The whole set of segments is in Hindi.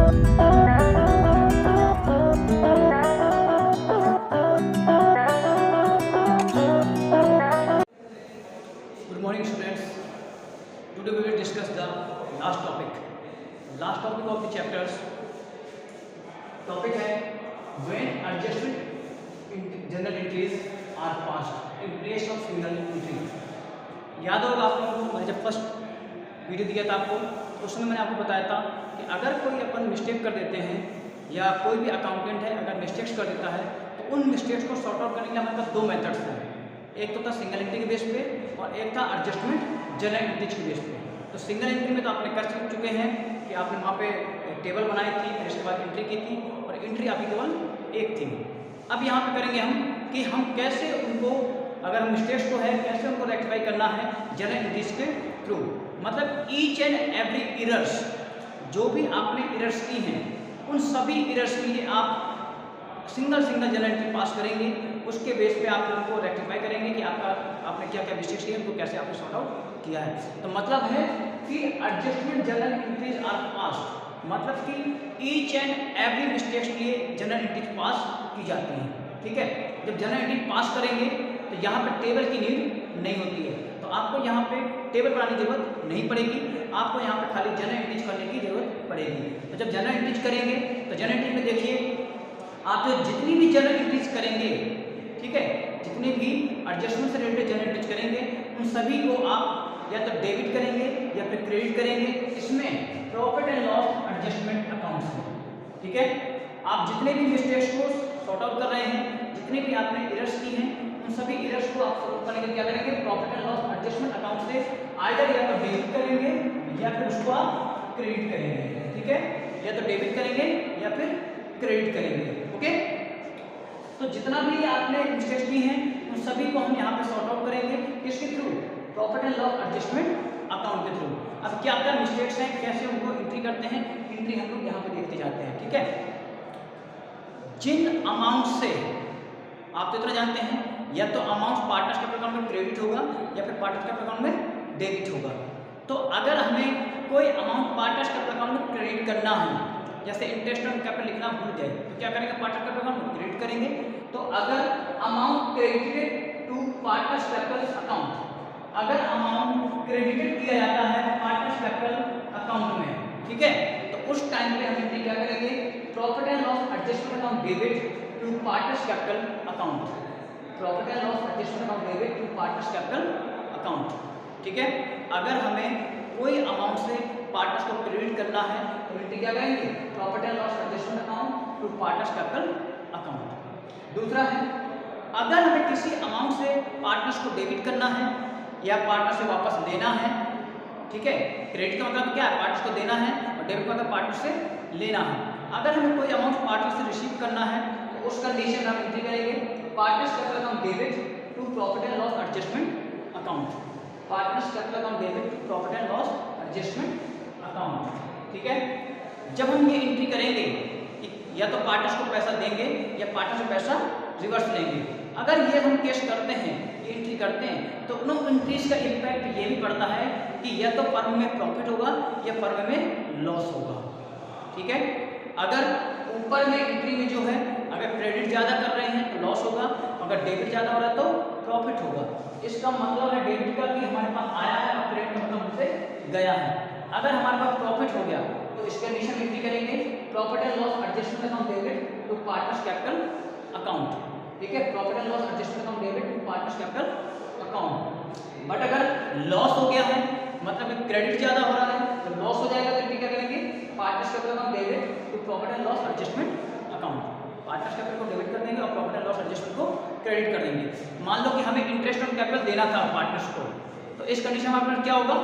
Good morning students. Today we will discuss the last topic. Last topic of the chapters. Topic है when adjustment journal entries are passed in place of single entry. याद होगा आप लोगों को, मैंने जब फर्स्ट वीडियो दिया था आपको तो उसमें मैंने आपको बताया था कि अगर कोई अपन मिस्टेक कर देते हैं या कोई भी अकाउंटेंट है अगर मिस्टेक्स कर देता है तो उन मिस्टेक्स को सॉर्ट आउट करने के लिए हमारे पास दो मेथड्स हैं। एक तो था सिंगल एंट्री के बेस पे और एक था एडजस्टमेंट जनरल एंट्रीज के बेस पे। तो सिंगल एंट्री में तो आपने कर चुके हैं कि आपने वहाँ पे टेबल बनाई थी, फिर इसके बाद एंट्री की थी और एंट्री आपकी केवल एक थी। अब यहाँ पे करेंगे हम कि हम कैसे उनको, अगर मिस्टेक्स को है कैसे उनको रेक्टिफाई करना है जनरल एंट्रीज के थ्रू। मतलब ईच एंड एवरी इरर्स, जो भी आपने इरर्स की हैं उन सभी इरर्स के लिए आप सिंगल जनरल एंट्री पास करेंगे। उसके बेस पे आप उनको रेक्टिफाई करेंगे कि आपने क्या क्या मिस्टेक्स किए, उनको कैसे आपने सॉर्ट आउट किया है। तो मतलब है कि adjustment general entries are passed, मतलब कि ईच एंड एवरी मिस्टेक्स के लिए जनरल एंट्रीज पास की जाती हैं। ठीक है, जब जनरल एंट्री पास करेंगे तो यहाँ पे टेबल की नीड नहीं होती है, तो आपको यहाँ पे टेबल बनाने की जरूरत नहीं पड़ेगी, आपको यहाँ पे खाली जनरल एंट्रीज करने की जरूरत पड़ेगी। तो जब जनरल एंट्रीज करेंगे तो जनरल एंट्रीज में देखिए आप जो जितनी भी जनरल एंट्रीज करेंगे, ठीक है, जितने भी एडजस्टमेंट से रिलेटेड जनरल एंट्रीज करेंगे उन सभी को आप या तो डेबिट करेंगे या फिर क्रेडिट करेंगे। इसमें profit and loss adjustment account से, ठीक है, आप जितने भी मिस्टेक्स को सॉर्ट आउट कर रहे हैं, जितने भी आपने एरर्स की हैं उन सभी एरर्स को आप सॉर्ट करने के क्या करेंगे, profit and loss adjustment account से आइदर या तो डेबिट करेंगे या फिर उसको आप क्रेडिट करेंगे। ठीक है, या तो डेबिट करेंगे या फिर क्रेडिट करेंगे। ओके, तो जितना भी आपने मिस्टेक्स की हैं उन सभी को हम यहाँ पे सॉर्ट आउट करेंगे किसके through, profit and loss adjustment account के थ्रू। अब क्या क्या मिस्टेक्स हैं, कैसे उनको एंट्री करते हैं, एंट्री हम लोग यहाँ पे देखते जाते हैं। ठीक है, जिन अमाउंट से आप तो इतना जानते हैं या तो अमाउंट पार्टनर्स कैपिटल अकाउंट में क्रेडिट होगा या फिर पार्टनर्स कैपिटल अकाउंट में डेबिट होगा। तो अगर हमें कोई अमाउंट पार्टनर्स कैपिटल अकाउंट में क्रेडिट करना है, जैसे इंटरेस्ट ऑन कैपिटल लिखना भूल जाए तो क्या करेंगे, पार्टनर्स कैपिटल अकाउंट में क्रेडिट करेंगे। तो अगर amount credited to partners capital account, अगर अमाउंट क्रेडिटेड किया जाता है पार्टनर्स कैपिटल अकाउंट में, ठीक है, तो उस टाइम पे हम एंट्री क्या करेंगे, profit and loss adjustment account debit to partners capital account, profit and loss adjustment account debit to partners capital account. ठीक है, अगर हमें कोई अमाउंट से पार्टनर्स को क्रेडिट करना है तो एंट्री क्या करेंगे, profit and loss adjustment account to partners capital account. दूसरा है, अगर हमें किसी अमाउंट से पार्टनर्स को डेबिट करना है या पार्टनर से वापस लेना है, ठीक है, क्रेडिट का मतलब क्या है, पार्टनर्स को देना है और डेबिट का मतलब पार्टनर से लेना है। अगर हमें कोई अमाउंट पार्टनर से रिसीव करना है तो उस कंडीशन में हम एंट्री करेंगे partners capital account debit to profit and loss adjustment account, partners capital account debit to profit and loss adjustment account. ठीक है, जब हम ये एंट्री करेंगे या तो पार्टनर्स को पैसा देंगे या पार्टनर से पैसा रिवर्स लेंगे, अगर ये हम केस करते हैं, ये एंट्री करते हैं, तो उन एंट्रीज का इम्पैक्ट ये भी पड़ता है कि या तो फर्म में प्रॉफिट होगा या फर्म में लॉस होगा। ठीक है, अगर ऊपर में एंट्री में जो है अगर क्रेडिट ज़्यादा कर रहे हैं तो लॉस होगा, अगर डेबिट ज़्यादा हो रहा है तो प्रॉफिट होगा। इसका मतलब है डेबिट का कि हमारे पास आया है और क्रेडिट का मतलब हमसे गया है। अगर हमारे पास प्रॉफिट हो गया तो इस कंडीशन में एंट्री करेंगे profit and loss adjustment account debit to partners capital account. ठीक है, profit and loss adjustment account debit to partners capital account. But अगर लॉस हो गया है, मतलब क्रेडिट ज़्यादा हो रहा है तो लॉस हो जाएगा, तो एंट्री क्या करेंगे, partners capital account debit to profit and loss adjustment account. Partners capital को डेबिट कर देंगे और प्रॉफिट एंड लॉस एडजस्टमेंट को क्रेडिट कर देंगे। मान लो कि हमें इंटरेस्ट ऑन कैपिटल देना था पार्टनर्स को, तो इस कंडीशन में हमारे क्या होगा,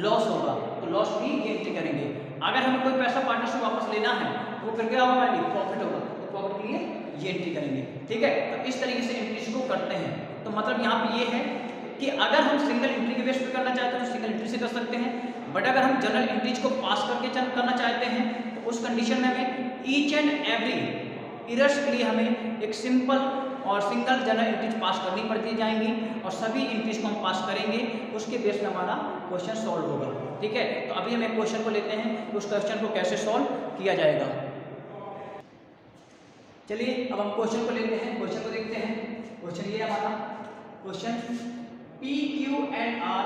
लॉस होगा, तो लॉस की ये एंट्री करेंगे। अगर हमें कोई पैसा पार्टनर से वापस लेना है तो फिर क्या होगा, हमारे लिए प्रॉफिट होगा, तो प्रॉफिट के लिए ये एंट्री करेंगे। ठीक है, तो इस तरीके से एंट्रीज को करते हैं। तो मतलब यहाँ पे ये है कि अगर हम सिंगल एंट्री के बेस पे करना चाहते हैं तो सिंगल एंट्री से कर सकते हैं, बट अगर हम जनरल एंट्रीज को पास करके करना चाहते हैं तो उस कंडीशन में हमें ईच एंड एवरी इरर्स के लिए हमें एक सिंपल और सिंगल जनरल एंट्रीज पास करनी पड़ती जाएंगी और सभी एंट्रीज को हम पास करेंगे, उसके बेस पे हमारा क्वेश्चन सॉल्व होगा। ठीक है, तो अभी हम एक क्वेश्चन को लेते हैं, उस क्वेश्चन को कैसे सॉल्व किया जाएगा। चलिए अब हम क्वेश्चन को लेते हैं, क्वेश्चन को देखते हैं। क्वेश्चन ये हमारा question, P Q and R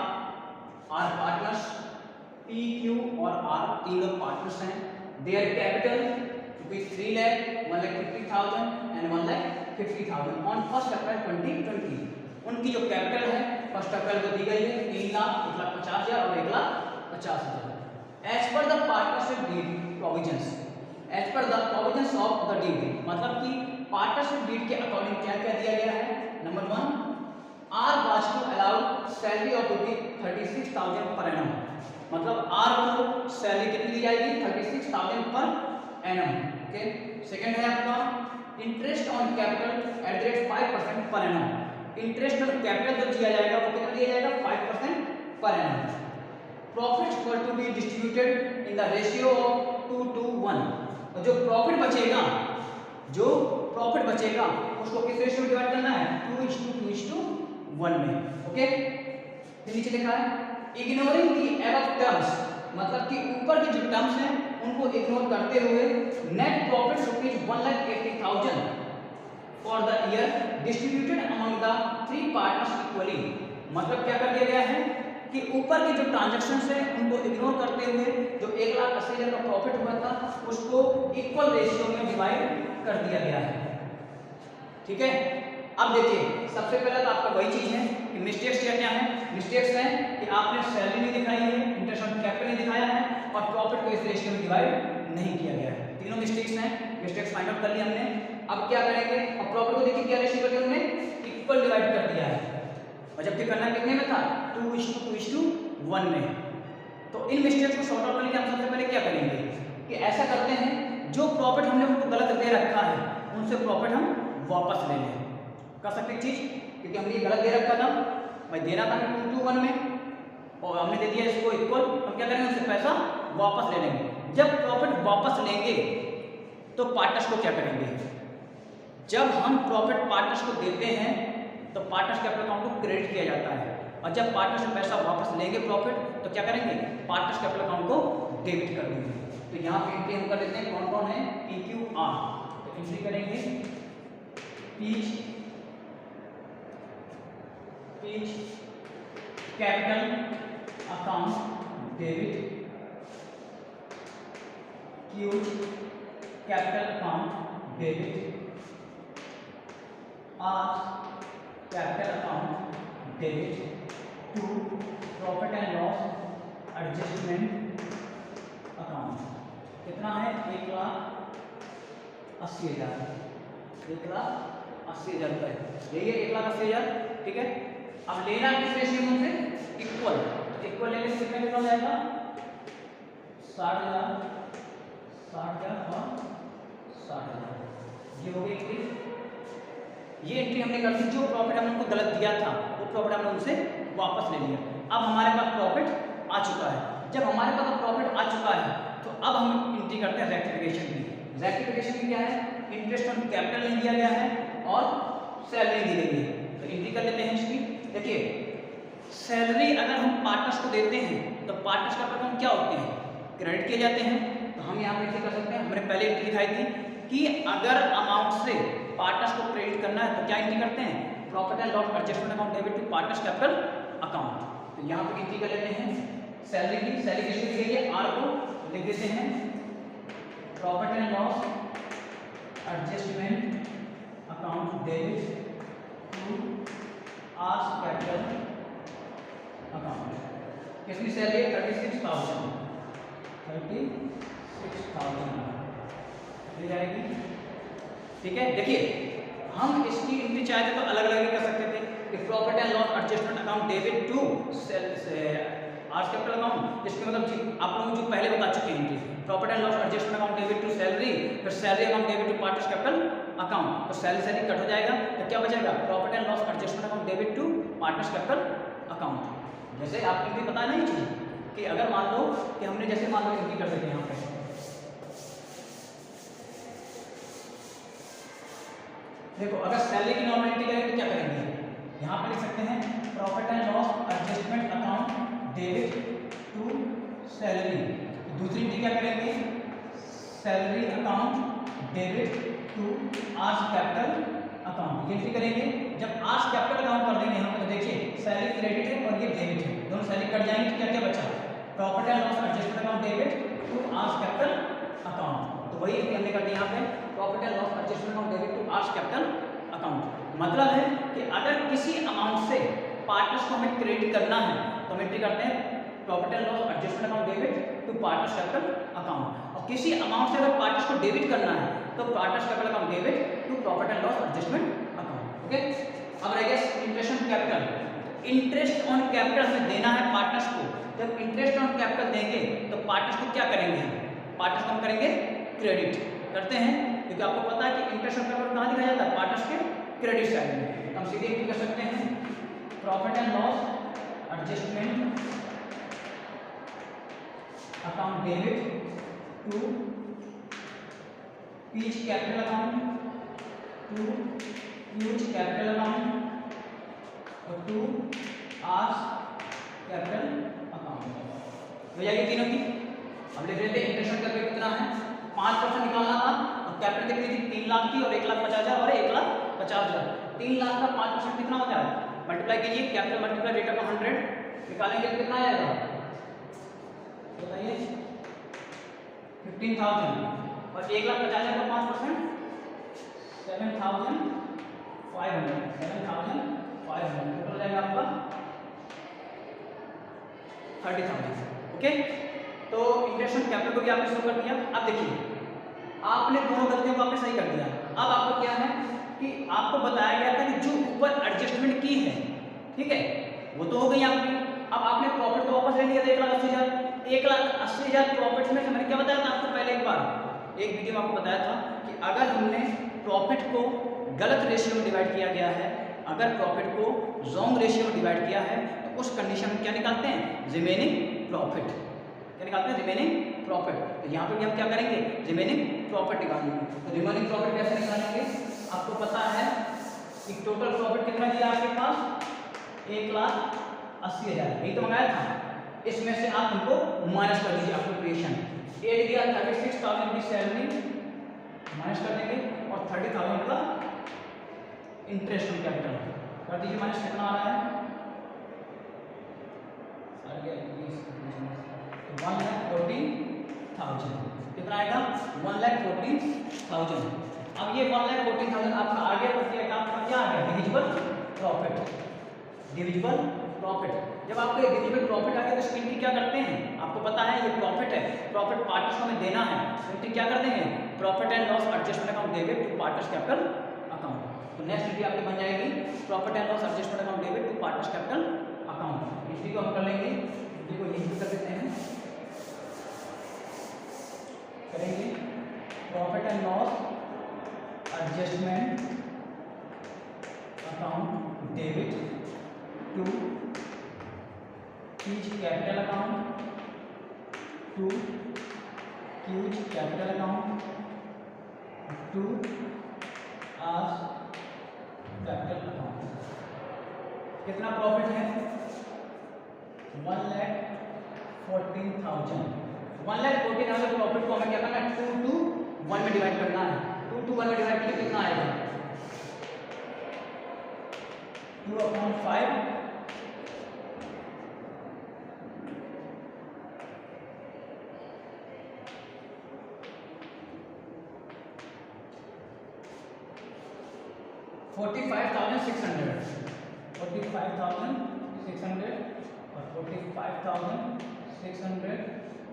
are partners, P Q और आर तीन लोग पार्टनर्स हैं। Their capital rupees 3 lakh 1,50,000 and 1,50,000 on 1 April 2020। उनकी जो कैपिटल है 1 अप्रैल को दी गई है 3 लाख 1,50,000 और 1,50,000। As per the partnership deed provisions, as per the provisions of the deed, मतलब कि पार्टनरशिप डीड के अकॉर्डिंग क्या क्या दिया गया है। Number 1, R was to allow salary of ₹36,000 पर एनम, मतलब आर को सैलरी कितनी दी जाएगी 36,000 पर एनम। ओके, सेकंड है आपका interest on capital at the rate 5% पर एनम, इंटरेस्ट ऑन कैपिटल जो दिया जाएगा वो कितना दिया जाएगा 5% पर annum. Profits were to be distributed in the ratio of 2 to 1, और जो प्रॉफिट बचेगा, जो प्रॉफिट बचेगा उसको किस रेशियो में डिवाइड करना है 2:2:1 में। ओके, फिर नीचे लिखा है इग्नोरिंग दी अबव टर्म्स, मतलब कि ऊपर की जो टर्म्स हैं उनको इग्नोर करते हुए net profit rupees 1,80,000 for the year distributed among the 3 partners equally, मतलब क्या कर दिया गया है कि ऊपर के जो ट्रांजैक्शंस हैं उनको इग्नोर करते हुए जो 1,80,000 का प्रॉफिट हुआ था उसको इक्वल रेशियो में डिवाइड कर दिया गया है। ठीक है, अब देखिए सबसे पहले तो आपका वही चीज है कि मिस्टेक्स क्या क्या है। मिस्टेक्स हैं कि आपने सैलरी नहीं दिखाई है, इंटरेस्ट ऑन कैपिटल नहीं दिखाया है और प्रॉफिट को इस रेशियो में डिवाइड नहीं किया गया है। तीनों मिस्टेक्स हैं, मिस्टेक्स फाइंड आउट कर ली हमने। अब क्या करेंगे, अब प्रॉफिट को देखिए क्या रेशियो करके हमने इक्वल डिवाइड कर दिया है, और जबकि करना कितने में था 2:2:1 में। तो इन मिस्टेक्स को सॉर्ट आउट करने के हम सबसे पहले क्या करेंगे कि ऐसा करते हैं जो प्रॉफिट हमने उनको गलत दे रखा है उनसे प्रॉफिट हम वापस ले लें। कर सकते एक चीज, क्योंकि हमने ये गलत दे रखा था, भाई देना था 2:1 में और हमने दे दिया इसको इक्वल, हम क्या करेंगे उनसे पैसा वापस ले लेंगे। जब प्रॉफिट वापस लेंगे तो पार्टनर्स को क्या करेंगे, जब हम प्रॉफिट पार्टनर्स को देते हैं तो पार्टनर्स कैपिटल अकाउंट को क्रेडिट किया जाता है, और जब पार्टनर से पैसा वापस लेंगे प्रॉफिट तो क्या करेंगे पार्टनर्स कैपिटल अकाउंट को डेबिट कर देंगे। तो यहाँ पे एंट्री हम कर लेते हैं कौन कौन है पी क्यू आर, तो एंट्री करेंगे P's capital account debit, Q capital account debit, R capital account debit to profit and loss adjustment account. कितना है 1,80,000, 1,80,000 रुपये, यही है 1,80,000। ठीक है, अब लेना किस रेशियो में से इक्वल, तो इक्वल लेने से कितना हो जाएगा 60,000, 60,000 और 60,000, ये हो गई एंट्री। ये एंट्री हमने कर दी, जो प्रॉफिट हमने उनको गलत दिया था वो प्रॉफिट हमने उनसे वापस ले लिया। अब हमारे पास प्रॉफिट आ चुका है, जब हमारे पास प्रॉफिट आ चुका है तो अब हम एंट्री करते हैं रेक्टिफिकेशन की। रेक्टिफिकेशन में क्या है, इंटरेस्ट ऑन कैपिटल नहीं दिया गया है और सैलरी दी गई है, तो एंट्री कर लेते हैं इसकी। देखिए सैलरी अगर हम पार्टनर्स को देते हैं तो पार्टनर्स का प्रकरण क्या होते हैं क्रेडिट किए जाते हैं, तो हम यहाँ पे एंट्री कर सकते हैं। हमने पहले एंट्री दिखाई थी कि अगर अमाउंट से पार्टनर्स को क्रेडिट करना है तो क्या एंट्री करते हैं profit and loss adjustment account debit to partners capital account. तो यहाँ पे एंट्री कर लेते हैं सैलरी की, सैलरी किसको दी गई है आर को, लिख देते हैं profit and loss adjustment account debit to are capital account. कितनी सैलरी है 36,000, 36,000 मिल जाएगी। ठीक है, देखिए हम इसकी एंट्री चाहते तो अलग अलग भी कर सकते थे कि profit and loss adjustment account debit to are capital account, इसके मतलब आप लोग जो पहले बता चुके हैं entry profit and loss adjustment account debit to salary, फिर salary account debit to partners capital account, तो सैलरी कट हो जाएगा तो क्या बचेगा profit and loss adjustment account debit to partners capital account. जैसे आपको भी पता है ना ये चीज कि अगर मान लो कि हमने जैसे मान लो एंट्री कर सके यहाँ पे, देखो अगर सैलरी की नॉर्मल एंट्री करेंगे तो क्या करेंगे, यहाँ पे लिख सकते हैं profit and loss adjustment account debit to salary, दूसरी एंट्री क्या करेंगे, salary account debit to R's capital account, ये एंट्री करेंगे। जब आर्स कैपिटल अकाउंट कर देंगे हम, तो देखिए सैलरी क्रेडिट है और ये डेबिट है, दोनों सैलरी कट जाएंगे, तो क्या क्या बचा, profit and loss adjustment account debit to R's capital account. तो वही हमने कर दिया यहाँ पे, profit and loss adjustment account debit to R's capital account. मतलब है कि अगर किसी अमाउंट से पार्टनर्स को हमें क्रेडिट करना है तो हम एंट्री करते हैं profit and loss adjustment account debit to partners capital account, और किसी अमाउंट से अगर पार्टनर्स को डेबिट करना है तो partners capital account debit to profit and loss adjustment account. Okay, अब रह गया interest on capital. Interest on capital हमें देना है पार्टनर्स को। जब इंटरेस्ट ऑन कैपिटल देंगे तो पार्टनर्स को क्या करेंगे, पार्टनर्स को हम करेंगे क्रेडिट करते हैं, क्योंकि आपको पता है कि इंटरेस्ट ऑन कैपिटल कहाँ दिखाया जाता है, पार्टनर्स के क्रेडिट साइड में। हम सीधे क्या कर सकते हैं, profit and loss adjustment account debit to P's capital account to Q's capital account और टू आर्स कैपिटल अकाउंट। हो जाएगी तीनों की। अब लिख लेते हैं इंटरेस्ट ऑन कैपिटल कितना है, 5% निकालना था, और कैपिटल कितनी थी, 3 लाख की, और 1,50,000 और 1,50,000। 3 लाख का 5% कितना हो जाएगा, मल्टीप्लाई कीजिए, कैपिटल मल्टीप्लाई रेट ऑफ 100 निकालेंगे तो कितना आएगा बताइए, 15,000, और 1,50,000 का 5% 7,500 टोटल जाएगा आपका 30,000। ओके, तो इंटरेस्ट ऑन कैपिटल को भी आपने शुरू कर दिया। अब देखिए आपने दोनों गलतियों को आपने सही कर दिया। अब आपको क्या है कि आपको बताया गया था कि जो ऊपर एडजस्टमेंट की है, ठीक है, वो तो हो गई आपकी। अब आपने प्रॉफिट तो वापस ले लिया था 1,80,000। 1,80,000 प्रॉफिट में मैंने क्या बताया था आपको पहले, एक बार एक वीडियो में आपको बताया था कि अगर हमने प्रॉफिट को गलत रेशियो में डिवाइड किया गया है, अगर प्रॉफिट को रॉन्ग रेशियो में डिवाइड किया है, तो उस कंडीशन में क्या निकालते हैं, रिमेनिंग प्रॉफिट। क्या निकालते हैं, रिमेनिंग प्रॉफिट। तो यहाँ पे भी हम क्या करेंगे, रिमेनिंग प्रॉफिट निकालेंगे। तो रिमेनिंग प्रॉफिट कैसे निकालेंगे, आपको पता है कि टोटल प्रॉफिट कितना दिया आपके पास, 1,80,000, यही तो मंगाया था। इसमें से आप उनको माइनस कर दीजिए, अप्रोप्रिएशन 8 दिया, 36,000 की सैलरी माइनस कर देंगे, और 30,000 का इंटरेस्ट ऑन कैपिटल कर दीजिए माइनस। कितना आ रहा है, 1,40,000। कितना आएगा, 1,40,000। अब ये 1,40,000 आपका आ गया, तो आपका क्या आ गया, डिविजिबल प्रॉफिट। डिविजिबल प्रॉफिट, जब आपको ये डिविजिबल प्रॉफिट आ गया तो इसकी एंट्री क्या करते हैं, आपको पता है ये प्रॉफिट है, प्रॉफिट पार्टनर्स को हमें देना है, तो एंट्री क्या कर देंगे, profit and loss adjustment account debit to partners capital account. तो नेक्स्ट एंट्री आपकी बन जाएगी profit and loss adjustment account debit to partners capital account. Entry को हम कर लेंगे, एंट्री को यही कर देते हैं, करेंगे profit and loss adjustment account debit to Q's capital account to Q's capital account to R's capital account. कितना प्रॉफिट है, 1,14,000। 1,14,000 प्रॉफिट को हमें क्या करना है, 2 to 1 में डिवाइड करना है। 2 to 1 में डिवाइड करके कितना आएगा, 2/5 45,600 और 45,600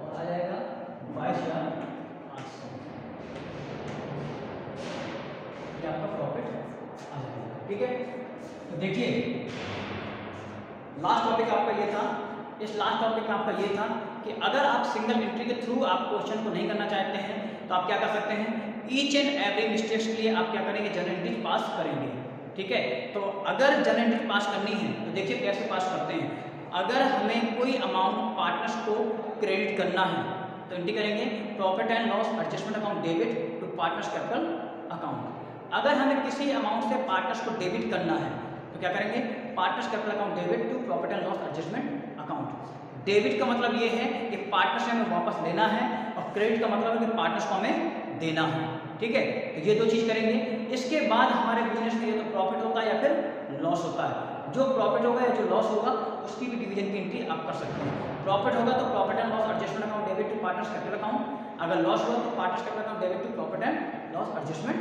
और आ जाएगा 22,800। ये आपका प्रॉफिट आ जाएगा, ठीक है। तो देखिए लास्ट टॉपिक आपका ये था। इस लास्ट टॉपिक में आपका ये था कि अगर आप सिंगल एंट्री के थ्रू आप क्वेश्चन को नहीं करना चाहते हैं तो आप क्या कर सकते हैं, ईच एंड एवरी मिस्टेक्स के लिए आप क्या करेंगे, जनरल एंट्री पास करेंगे, ठीक है। तो अगर जनरल एंट्री पास करनी है तो देखिए कैसे पास करते हैं। अगर हमें कोई अमाउंट पार्टनर्स को क्रेडिट करना है तो एंट्री करेंगे profit and loss adjustment account debit to partners capital account. अगर हमें किसी अमाउंट से पार्टनर्स को डेबिट करना है तो क्या करेंगे, partners capital account debit to profit and loss adjustment account. Debit का मतलब ये है कि पार्टनर से हमें वापस लेना है, और क्रेडिट का मतलब है कि पार्टनर्स को हमें देना है। ठीक है, तो ये दो चीज़ करेंगे। इसके बाद हमारे बिजनेस में ये तो प्रॉफिट होता है या फिर लॉस होता है। जो प्रॉफिट होगा या जो लॉस होगा उसकी भी डिवीजन की एंट्री आप कर सकते हैं। प्रॉफिट होगा तो profit and loss adjustment account debit to partners capital account, अगर लॉस हुआ तो partners capital account debit to profit and loss adjustment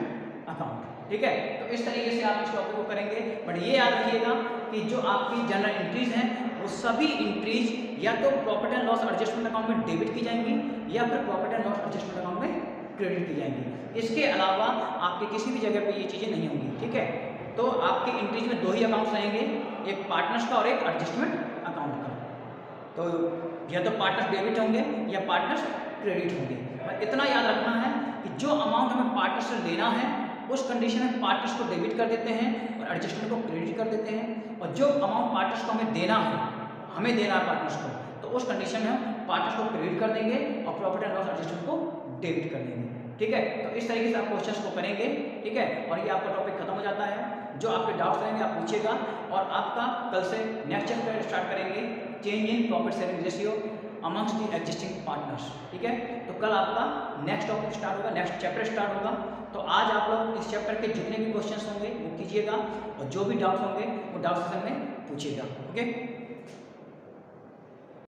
account. ठीक है, तो इस तरीके से आप इस टॉपिक को करेंगे। बट ये याद रखिएगा कि जो आपकी जनरल एंट्रीज हैं वो सभी एंट्रीज या तो profit and loss adjustment account में डेबिट की जाएंगी या फिर profit and loss adjustment account में क्रेडिट की जाएंगी। इसके अलावा आपके किसी भी जगह पे ये चीज़ें नहीं होंगी। ठीक है, तो आपके एंट्रीज में दो ही अकाउंट्स रहेंगे, एक पार्टनर्स का और एक एडजस्टमेंट अकाउंट का। तो या तो पार्टनर्स डेबिट होंगे या पार्टनर्स क्रेडिट होंगे। और इतना याद रखना है कि जो अमाउंट हमें पार्टनर से लेना है उस कंडीशन में पार्टनर्स को डेबिट कर देते हैं और एडजस्टमेंट को क्रेडिट कर देते हैं, और जो अमाउंट पार्टनर्स को हमें देना है पार्टनर्स को, तो उस कंडीशन में हम पार्टनर्स को क्रेडिट कर देंगे और प्रॉफिट एंड लॉस एडजस्टमेंट को डेबिट कर देंगे। ठीक है, तो इस तरीके से आप क्वेश्चंस को करेंगे। ठीक है, और ये आपका टॉपिक खत्म हो जाता है। जो आपके डाउट्स रहेंगे आप पूछिएगा, और आपका कल से नेक्स्ट चैप्टर स्टार्ट करेंगे, change in profit sharing ratio amongst the existing partners. ठीक है, तो कल आपका नेक्स्ट टॉपिक स्टार्ट होगा, नेक्स्ट चैप्टर स्टार्ट होगा। तो आज आप लोग इस चैप्टर के जितने भी क्वेश्चंस होंगे वो कीजिएगा, और जो भी डाउट्स होंगे वो डाउट सेशन में पूछिएगा। ओके।